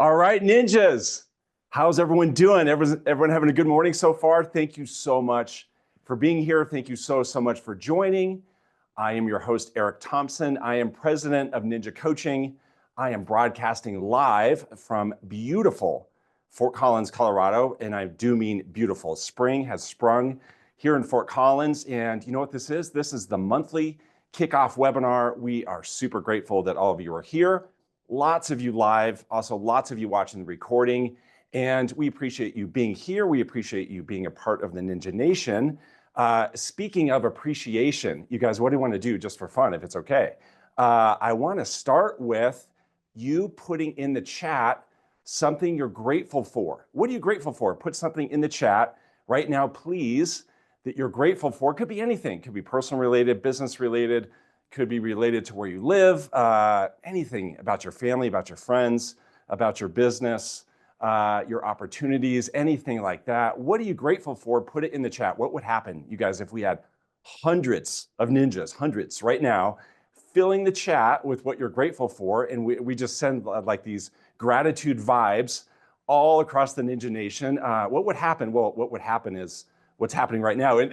All right, ninjas. How's everyone doing? Everyone having a good morning so far? Thank you so much for being here. Thank you so much for joining. I am your host, Eric Thompson. I am president of Ninja Coaching. I am broadcasting live from beautiful Fort Collins, Colorado, and I do mean beautiful. Spring has sprung here in Fort Collins, and you know what this is? This is the monthly kickoff webinar. We are super grateful that all of you are here. Lots of you live, also lots of you watching the recording, and we appreciate you being here. We appreciate you being a part of the Ninja Nation. Speaking of appreciation, you guys, what do you want to do just for fun, if it's okay? I want to start with you putting in the chat something you're grateful for. What are you grateful for? Put something in the chat right now, please, that you're grateful for. It could be anything. It could be personal related, business related, could be related to where you live, anything about your family, about your friends, about your business, your opportunities, anything like that. What are you grateful for? Put it in the chat. What would happen, you guys, if we had hundreds of ninjas, hundreds right now, filling the chat with what you're grateful for, and we just send like these gratitude vibes all across the Ninja Nation? What would happen? Well, what would happen is what's happening right now in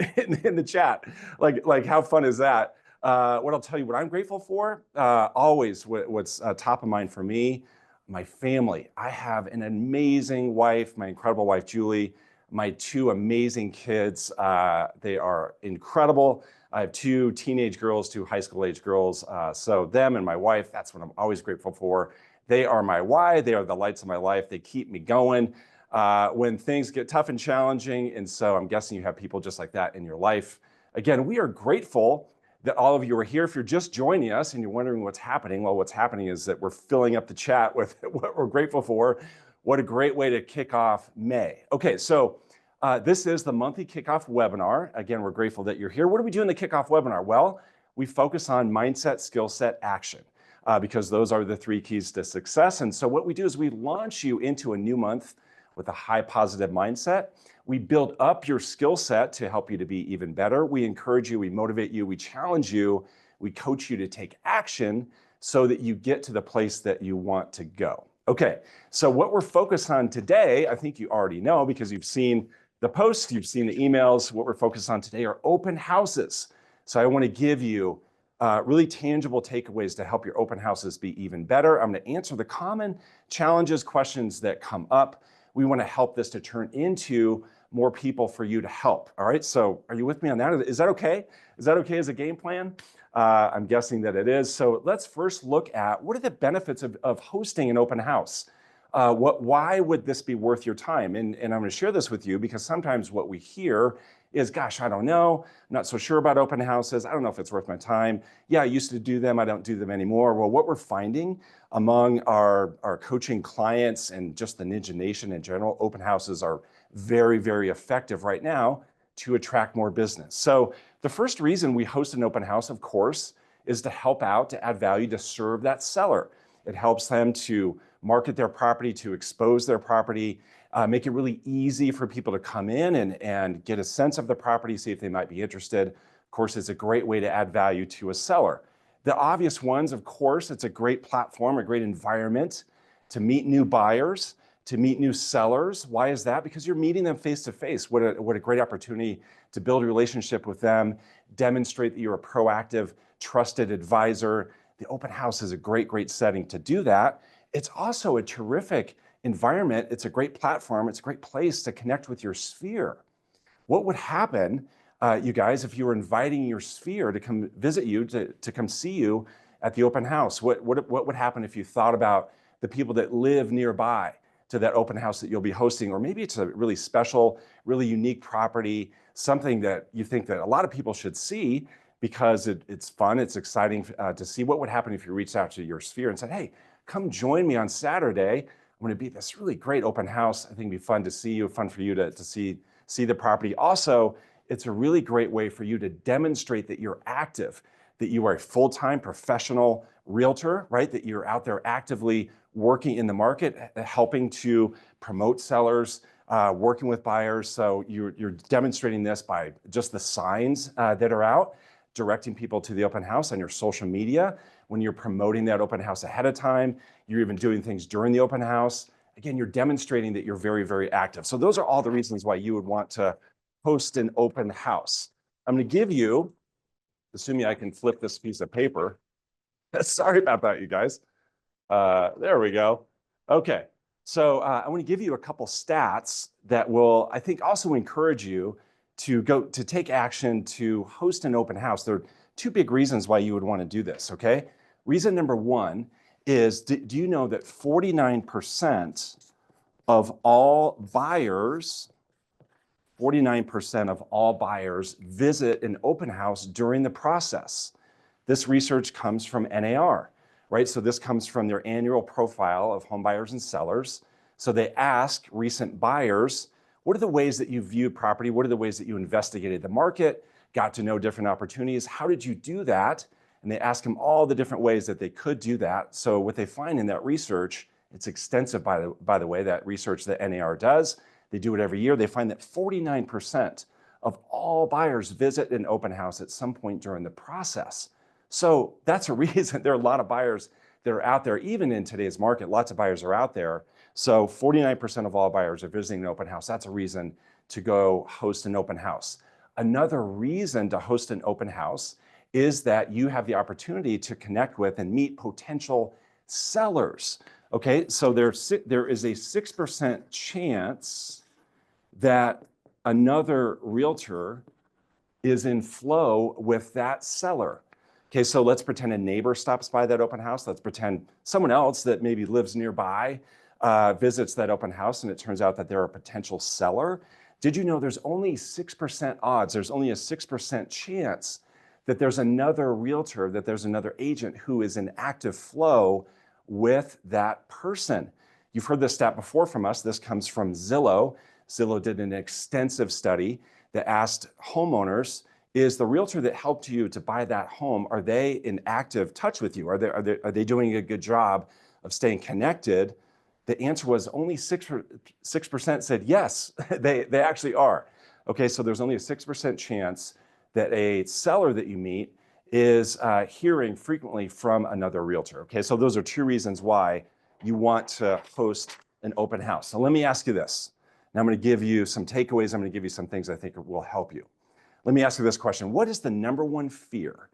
the chat. Like how fun is that? What I'll tell you, what I'm grateful for, always what's top of mind for me, my family. I have an amazing wife, my incredible wife, Julie, my two amazing kids. They are incredible. I have two teenage girls, two high school age girls. So them and my wife, that's what I'm always grateful for. They are my why. They are the lights of my life. They keep me going when things get tough and challenging. And so I'm guessing you have people just like that in your life. Again, we are grateful that all of you are here. If you're just joining us and you're wondering what's happening, well, what's happening is that we're filling up the chat with what we're grateful for. What a great way to kick off May. Okay, so this is the monthly kickoff webinar. Again, we're grateful that you're here. What do we do in the kickoff webinar? Well, we focus on mindset, skill set, action, because those are the three keys to success. And so what we do is we launch you into a new month with a high positive mindset. We build up your skill set to help you to be even better. We encourage you, we motivate you, we challenge you, we coach you to take action so that you get to the place that you want to go. Okay, so what we're focused on today, I think you already know because you've seen the posts, you've seen the emails. What we're focused on today are open houses. So I want to give you really tangible takeaways to help your open houses be even better. I'm going to answer the common challenges, questions that come up. We want to help this to turn into more people for you to help. All right, so are you with me on that? Is that okay? Is that okay as a game plan? I'm guessing that it is. So let's first look at what are the benefits of hosting an open house? Why would this be worth your time? And I'm going to share this with you because sometimes what we hear is, gosh, I don't know. I'm not so sure about open houses. I don't know if it's worth my time. Yeah, I used to do them. I don't do them anymore. Well, what we're finding among our coaching clients and just the Ninja Nation in general, open houses are very effective right now to attract more business. So the first reason we host an open house, of course, is to help out, to add value, to serve that seller. It helps them to market their property, to expose their property, make it really easy for people to come in and get a sense of the property, see if they might be interested. Of course, it's a great way to add value to a seller. The obvious ones, of course, it's a great platform, a great environment to meet new buyers, to meet new sellers. Why is that? Because you're meeting them face to face. What a great opportunity to build a relationship with them, demonstrate that you're a proactive, trusted advisor. The open house is a great setting to do that. It's also a terrific environment. It's a great platform. It's a great place to connect with your sphere. What would happen, you guys, if you were inviting your sphere to come visit you, to come see you at the open house? What would happen if you thought about the people that live nearby to that open house that you'll be hosting? Or maybe it's a really special, really unique property, something that you think that a lot of people should see because it's fun, it's exciting to see. What would happen if you reached out to your sphere and said, hey, come join me on Saturday. I'm going to be at this really great open house. I think it'd be fun to see you, fun for you to see the property. Also, it's a really great way for you to demonstrate that you're active, that you are a full-time professional realtor, right? That you're out there actively working in the market, helping to promote sellers, working with buyers. So you're demonstrating this by just the signs that are out, directing people to the open house on your social media. When you're promoting that open house ahead of time, you're even doing things during the open house, Again, you're demonstrating that you're very, very active. So those are all the reasons why you would want to host an open house. I'm going to give you, assuming I can flip this piece of paper. Sorry about that, you guys. There we go. Okay. So I want to give you a couple stats that will, I think, also encourage you to take action to host an open house. There are two big reasons why you would want to do this, okay? Reason number one is, do you know that 49% of all buyers, 49% of all buyers visit an open house during the process? This research comes from NAR, right? So this comes from their annual profile of home buyers and sellers. So they ask recent buyers, what are the ways that you viewed property? What are the ways that you investigated the market, got to know different opportunities? How did you do that? And they ask them all the different ways that they could do that. So what they find in that research, it's extensive, by the way, that research that NAR does. They do it every year. They find that 49% of all buyers visit an open house at some point during the process. So that's a reason. There are a lot of buyers that are out there, even in today's market, lots of buyers are out there. So 49% of all buyers are visiting an open house. That's a reason to go host an open house. Another reason to host an open house is that you have the opportunity to connect with and meet potential sellers. Okay, so there is a 6% chance that another realtor is in flow with that seller. Okay, so let's pretend a neighbor stops by that open house. Let's pretend someone else that maybe lives nearby visits that open house, and it turns out that they're a potential seller. Did you know there's only 6% odds, there's only a 6% chance that there's another realtor, that there's another agent who is in active flow with that person? You've heard this stat before from us. This comes from Zillow. Zillow did an extensive study that asked homeowners, is the realtor that helped you to buy that home, are they in active touch with you? Are they doing a good job of staying connected? The answer was only 6% said yes, they actually are. Okay, so there's only a 6% chance that a seller that you meet is hearing frequently from another realtor. Okay, so those are two reasons why you want to host an open house. So let me ask you this. Now I'm going to give you some takeaways. I'm going to give you some things I think will help you. Let me ask you this question. What is the number one fear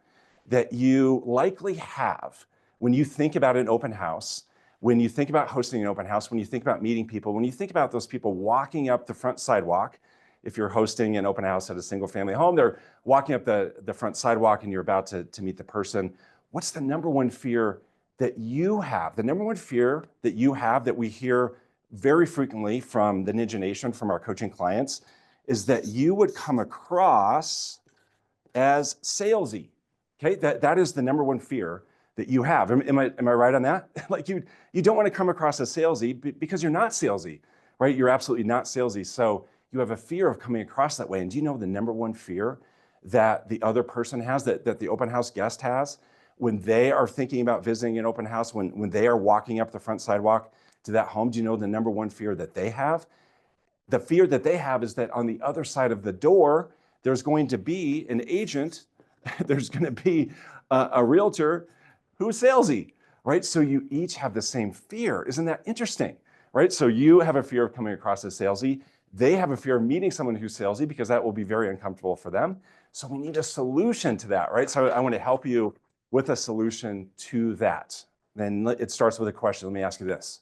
that you likely have when you think about an open house, when you think about hosting an open house, when you think about meeting people, when you think about those people walking up the front sidewalk? If you're hosting an open house at a single family home, they're walking up the front sidewalk and you're about to meet the person. What's the number one fear that you have? The number one fear that you have that we hear very frequently from the Ninja Nation, from our coaching clients, is that you would come across as salesy. Okay, that is the number one fear that you have. Am I right on that? Like you don't want to come across as salesy because you're not salesy, right? You're absolutely not salesy. So you have a fear of coming across that way. And do you know the number one fear that the other person has, that the open house guest has, when they are thinking about visiting an open house, when they are walking up the front sidewalk to that home? Do you know the number one fear that they have? The fear that they have is that on the other side of the door, there's going to be an agent, there's going to be a realtor who's salesy, right? So you each have the same fear. Isn't that interesting, right? So you have a fear of coming across as salesy. They have a fear of meeting someone who's salesy because that will be very uncomfortable for them. So we need a solution to that, right? So I want to help you with a solution to that. Then it starts with a question. Let me ask you this.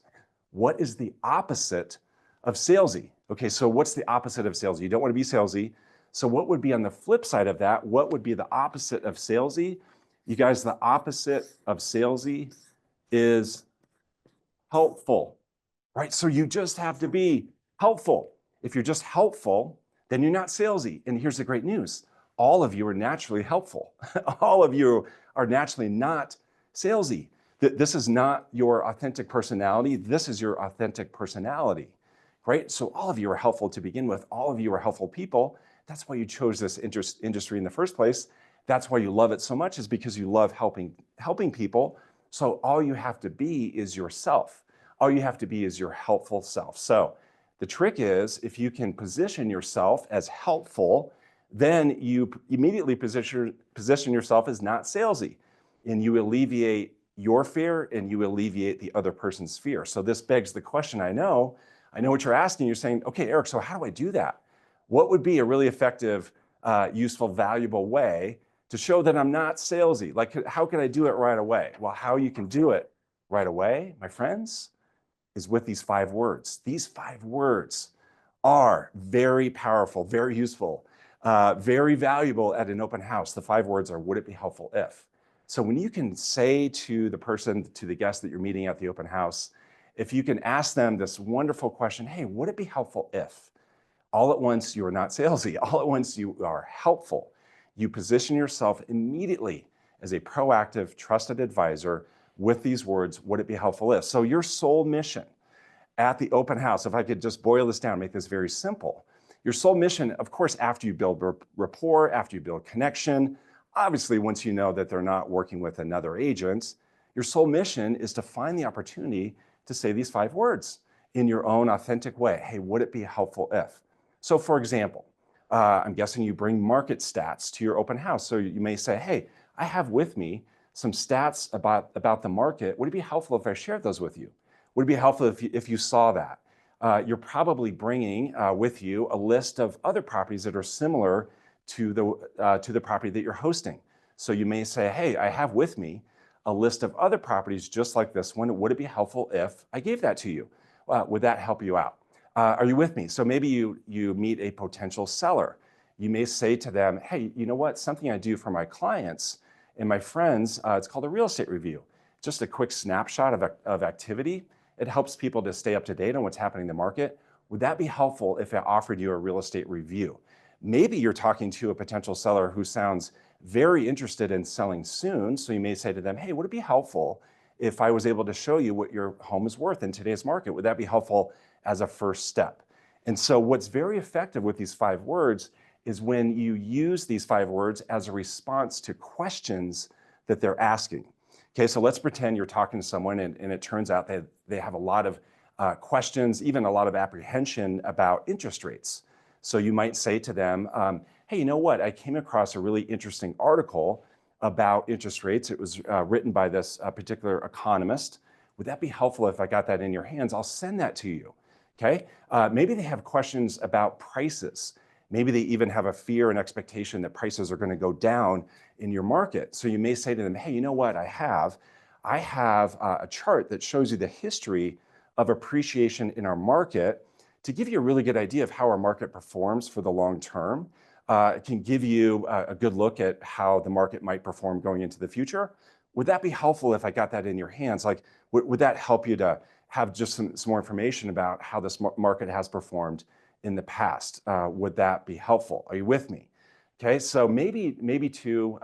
What is the opposite of salesy? Okay, so what's the opposite of salesy? You don't want to be salesy. So what would be on the flip side of that? What would be the opposite of salesy? You guys, the opposite of salesy is helpful, right? So you just have to be helpful. If you're just helpful, then you're not salesy. And here's the great news. All of you are naturally helpful. All of you are naturally not salesy. This is not your authentic personality. This is your authentic personality, right? So all of you are helpful to begin with. All of you are helpful people. That's why you chose this industry in the first place. That's why you love it so much, is because you love helping people. So all you have to be is yourself. All you have to be is your helpful self. So the trick is, if you can position yourself as helpful, then you immediately position yourself as not salesy, and you alleviate your fear and you alleviate the other person's fear. So this begs the question, I know what you're asking. You're saying, okay, Eric, so how do I do that? What would be a really effective, useful, valuable way to show that I'm not salesy? Like, how can I do it right away? Well, how you can do it right away, my friends, is with these 5 words. These 5 words are very powerful, very useful, very valuable at an open house. The 5 words are, would it be helpful if? So when you can say to the person, to the guest that you're meeting at the open house, if you can ask them this wonderful question, hey, would it be helpful if? All at once, you are not salesy. All at once, you are helpful. You position yourself immediately as a proactive, trusted advisor with these words, would it be helpful if? So your sole mission at the open house, if I could just boil this down, make this very simple. Your sole mission, of course, after you build rapport, after you build connection, obviously, once you know that they're not working with another agent, your sole mission is to find the opportunity to say these 5 words in your own authentic way. Hey, would it be helpful if? So for example, I'm guessing you bring market stats to your open house. So you may say, hey, I have with me some stats about the market. Would it be helpful if I shared those with you? Would it be helpful if you saw that? You're probably bringing with you a list of other properties that are similar to the property that you're hosting. So you may say, hey, I have with me a list of other properties just like this one. Would it be helpful if I gave that to you? Would that help you out? Are you with me? So maybe you meet a potential seller. You may say to them, hey, you know what? Something I do for my clients and my friends, it's called a real estate review. Just a quick snapshot of activity. It helps people to stay up to date on what's happening in the market. Would that be helpful if I offered you a real estate review? Maybe you're talking to a potential seller who sounds very interested in selling soon. So you may say to them, hey, would it be helpful if I was able to show you what your home is worth in today's market? Would that be helpful as a first step? And so what's very effective with these 5 words is when you use these 5 words as a response to questions that they're asking. Okay, so let's pretend you're talking to someone and it turns out that they have a lot of questions, even a lot of apprehension about interest rates. So you might say to them, hey, you know what? I came across a really interesting article about interest rates. It was written by this particular economist. Would that be helpful if I got that in your hands? I'll send that to you, okay? Maybe they have questions about prices. Maybe they even have a fear and expectation that prices are gonna go down in your market. So you may say to them, hey, you know what? I have a chart that shows you the history of appreciation in our market to give you a really good idea of how our market performs for the long term. It can give you a good look at how the market might perform going into the future. Would that be helpful if I got that in your hands? Like, would that help you to have just some more information about how this market has performed in the past? Would that be helpful? Are you with me? Okay, so maybe too,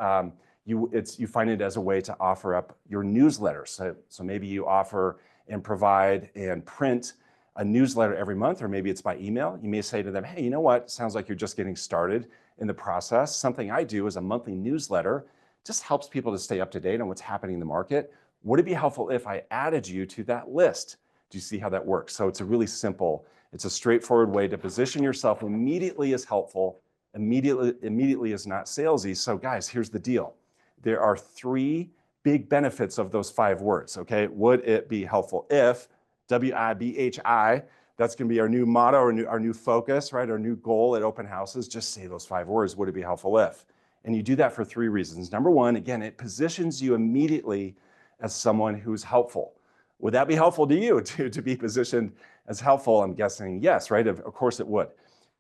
you find it as a way to offer up your newsletter. So maybe you offer and provide and print a newsletter every month, or maybe it's by email. You may say to them, hey, you know what? Sounds like you're just getting started in the process. Something I do is a monthly newsletter, just helps people to stay up to date on what's happening in the market. Would it be helpful if I added you to that list? Do you see how that works? So it's a really simple, it's a straightforward way to position yourself immediately as helpful, immediately as not salesy. So guys, here's the deal. There are 3 big benefits of those 5 words, okay? Would it be helpful if, WIBHI, that's gonna be our new motto, our new focus, right? Our new goal at open houses, just say those 5 words, would it be helpful if? And you do that for 3 reasons. Number 1, again, it positions you immediately as someone who's helpful. Would that be helpful to you to be positioned as helpful? I'm guessing yes, right? Of course it would.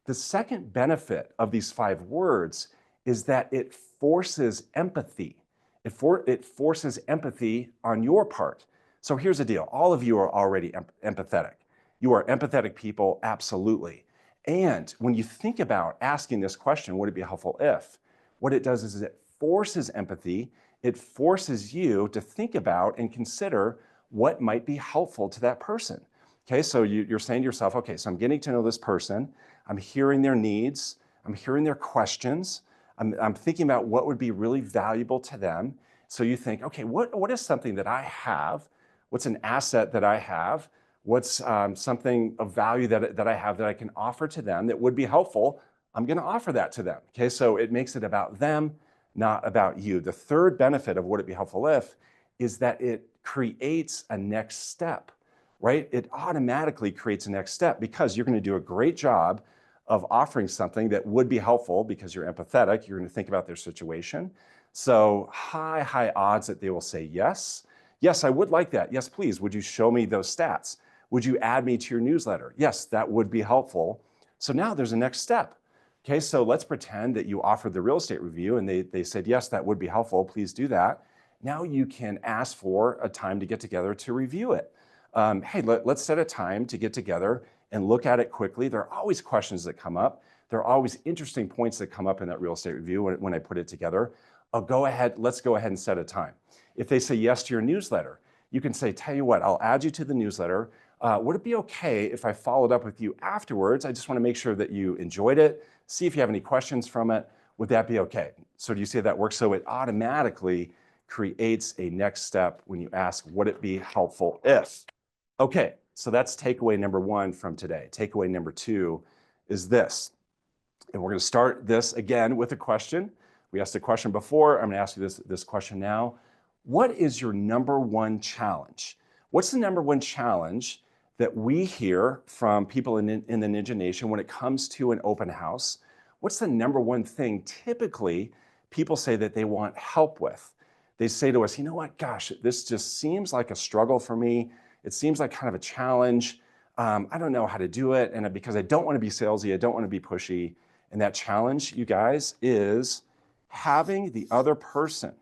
The second benefit of these 5 words is that it forces empathy. It forces empathy on your part. So here's the deal. All of you are already empathetic. You are empathetic people, absolutely. And when you think about asking this question, would it be helpful if? What it does is it forces empathy. It forces you to think about and consider what might be helpful to that person. Okay, so you're saying to yourself, okay, so I'm getting to know this person. I'm hearing their needs. I'm hearing their questions. I'm thinking about what would be really valuable to them. So you think, okay, what is something that I have? What's an asset that I have? What's something of value that I have that I can offer to them that would be helpful? I'm gonna offer that to them, okay? So it makes it about them, not about you. The third benefit of would it be helpful if is that it creates a next step, right? It automatically creates a next step because you're going to do a great job of offering something that would be helpful because you're empathetic. You're going to think about their situation. So high odds that they will say yes. Yes, I would like that. Yes, please. Would you show me those stats? Would you add me to your newsletter? Yes, that would be helpful. So now there's a next step. Okay, so let's pretend that you offered the real estate review and they said, yes, that would be helpful. Please do that. Now you can ask for a time to get together to review it. Hey, let's set a time to get together and look at it quickly. There are always questions that come up. There are always interesting points that come up in that real estate review when I put it together. Let's go ahead and set a time. If they say yes to your newsletter, you can say, tell you what, I'll add you to the newsletter. Would it be okay if I followed up with you afterwards? I just want to make sure that you enjoyed it, see if you have any questions from it. Would that be okay? So do you see that works? So it automatically creates a next step when you ask, would it be helpful if? Okay, so that's takeaway number one from today. Takeaway number two is this. And we're going to start this again with a question. We asked a question before. I'm going to ask you this question now. What is your number one challenge? What's the number one challenge that we hear from people in the Ninja Nation when it comes to an open house? What's the number one thing typically people say that they want help with? They say to us, you know what, gosh, this just seems like a struggle for me. It seems like kind of a challenge. I don't know how to do it. And because I don't want to be salesy, I don't want to be pushy. And that challenge, you guys, is having the other person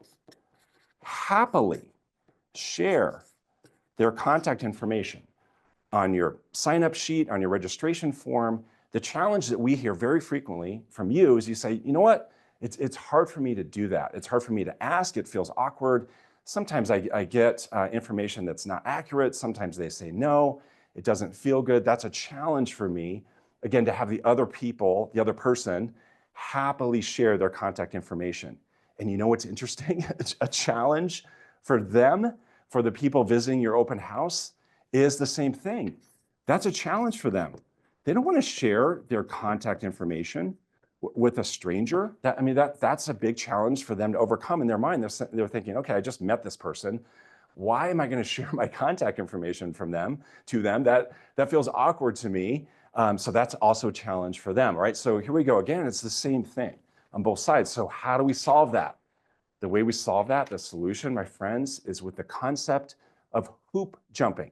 happily share their contact information on your sign-up sheet, on your registration form. The challenge that we hear very frequently from you is you say, you know what, it's hard for me to do that. It's hard for me to ask. It feels awkward. Sometimes I get information that's not accurate. Sometimes they say no. It doesn't feel good. That's a challenge for me, again, to have the other person happily share their contact information. And you know what's interesting? A challenge for them, for the people visiting your open house, is the same thing. That's a challenge for them. They don't want to share their contact information with a stranger. That's a big challenge for them to overcome in their mind. They're thinking, okay, I just met this person. Why am I going to share my contact information to them? That feels awkward to me. So that's also a challenge for them, right? So here we go again. It's the same thing on both sides. So how do we solve that? The way we solve that, the solution, my friends, is with the concept of hoop jumping.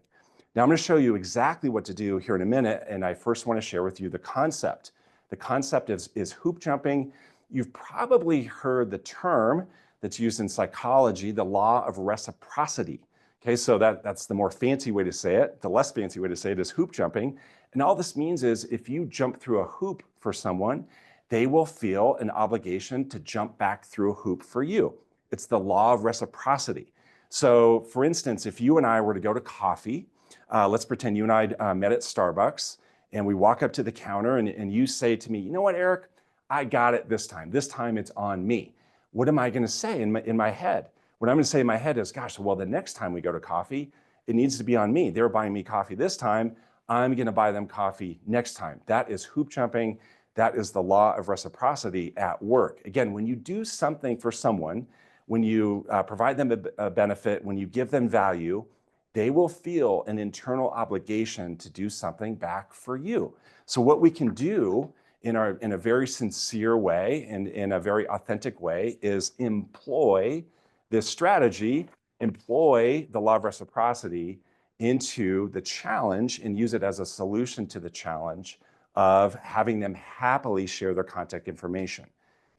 Now I'm going to show you exactly what to do here in a minute, and I first want to share with you the concept. The concept is hoop jumping. You've probably heard the term that's used in psychology, the law of reciprocity. Okay, so that's the more fancy way to say it. The less fancy way to say it is hoop jumping. And all this means is if you jump through a hoop for someone, they will feel an obligation to jump back through a hoop for you. It's the law of reciprocity. So for instance, if you and I were to go to coffee, let's pretend you and I met at Starbucks, and we walk up to the counter and you say to me, you know what, Eric, I got it this time. This time it's on me. What am I going to say in my head? What I'm going to say in my head is, gosh, well, the next time we go to coffee, it needs to be on me. They're buying me coffee this time. I'm going to buy them coffee next time. That is hoop jumping. That is the law of reciprocity at work. Again, when you do something for someone, when you provide them a benefit, when you give them value, they will feel an internal obligation to do something back for you. So what we can do in a very sincere way and in a very authentic way is employ this strategy, employ the law of reciprocity into the challenge and use it as a solution to the challenge of having them happily share their contact information.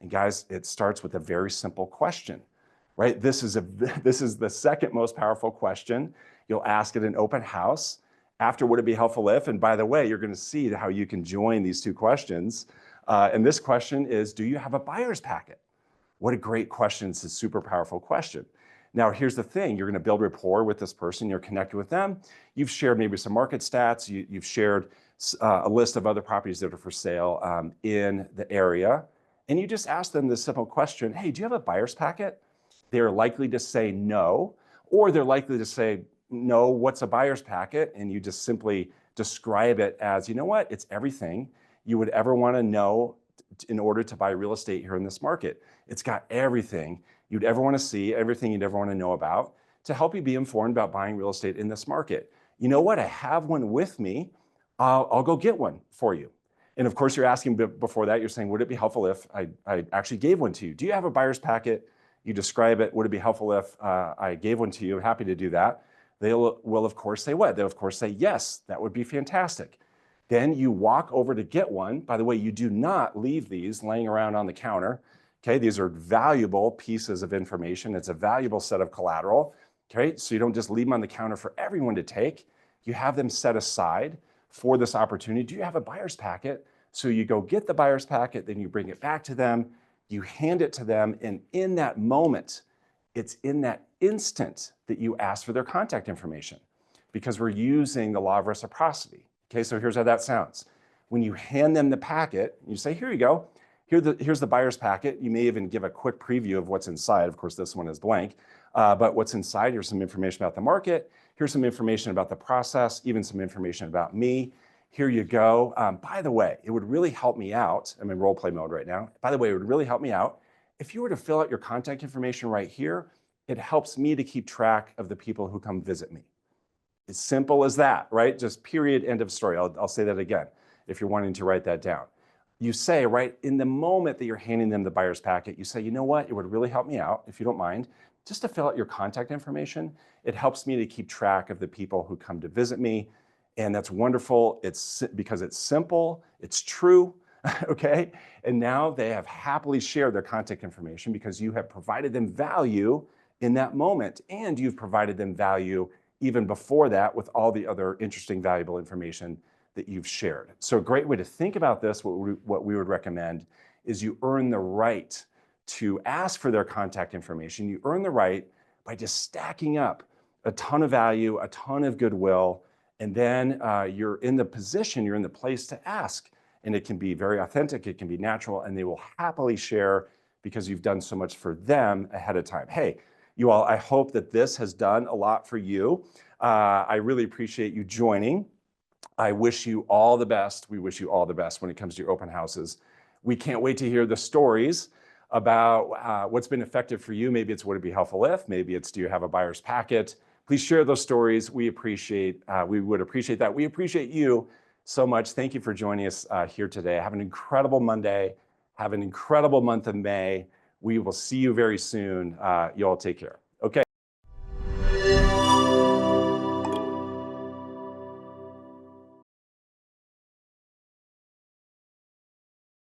And guys, it starts with a very simple question, right? This is the second most powerful question you'll ask at an open house. After, would it be helpful if? And by the way, you're going to see how you can join these two questions. And this question is, do you have a buyer's packet? What a great question. It's a super powerful question. Now, here's the thing. You're going to build rapport with this person. You're connected with them. You've shared maybe some market stats. You've shared a list of other properties that are for sale in the area. And you just ask them this simple question, hey, do you have a buyer's packet? They're likely to say no, or they're likely to say, no, what's a buyer's packet? And you just simply describe it as, you know what? It's everything you would ever want to know in order to buy real estate here in this market. It's got everything you'd ever want to see, everything you'd ever want to know about to help you be informed about buying real estate in this market. You know what? I have one with me. I'll go get one for you. And of course, you're asking before that, you're saying, would it be helpful if I actually gave one to you? Do you have a buyer's packet? You describe it. Would it be helpful if I gave one to you? Happy to do that. They will, of course, say what? They'll, of course, say, yes, that would be fantastic. Then you walk over to get one. By the way, you do not leave these laying around on the counter. Okay, these are valuable pieces of information. It's a valuable set of collateral. Okay, so you don't just leave them on the counter for everyone to take. You have them set aside for this opportunity. Do you have a buyer's packet? So you go get the buyer's packet, then you bring it back to them, you hand it to them, and in that moment, it's in that instant that you ask for their contact information because we're using the law of reciprocity. Okay, so here's how that sounds. When you hand them the packet, you say, here you go. Here's the buyer's packet. You may even give a quick preview of what's inside. Of course, this one is blank, but what's inside, here's some information about the market. Here's some information about the process, even some information about me. Here you go. By the way, it would really help me out. I'm in role play mode right now. By the way, it would really help me out. If you were to fill out your contact information right here, it helps me to keep track of the people who come visit me. As simple as that, right? Just period, end of story. I'll say that again if you're wanting to write that down. You say, right, in the moment that you're handing them the buyer's packet, you say, you know what, it would really help me out, if you don't mind, just to fill out your contact information. It helps me to keep track of the people who come to visit me. And that's wonderful. It's because it's simple, it's true, okay? And now they have happily shared their contact information because you have provided them value in that moment, and you've provided them value even before that with all the other interesting, valuable information that you've shared. So a great way to think about this, what we would recommend, is you earn the right to ask for their contact information. You earn the right by just stacking up a ton of value, a ton of goodwill, and then you're in the position, you're in the place to ask. And it can be very authentic, it can be natural, and they will happily share because you've done so much for them ahead of time. Hey, you all, I hope that this has done a lot for you. I really appreciate you joining. I wish you all the best. We wish you all the best when it comes to your open houses. We can't wait to hear the stories about what's been effective for you. Maybe it's would it be helpful if, maybe it's do you have a buyer's packet? Please share those stories. We would appreciate that. We appreciate you so much. Thank you for joining us here today. Have an incredible Monday. Have an incredible month of May. We will see you very soon. You all take care.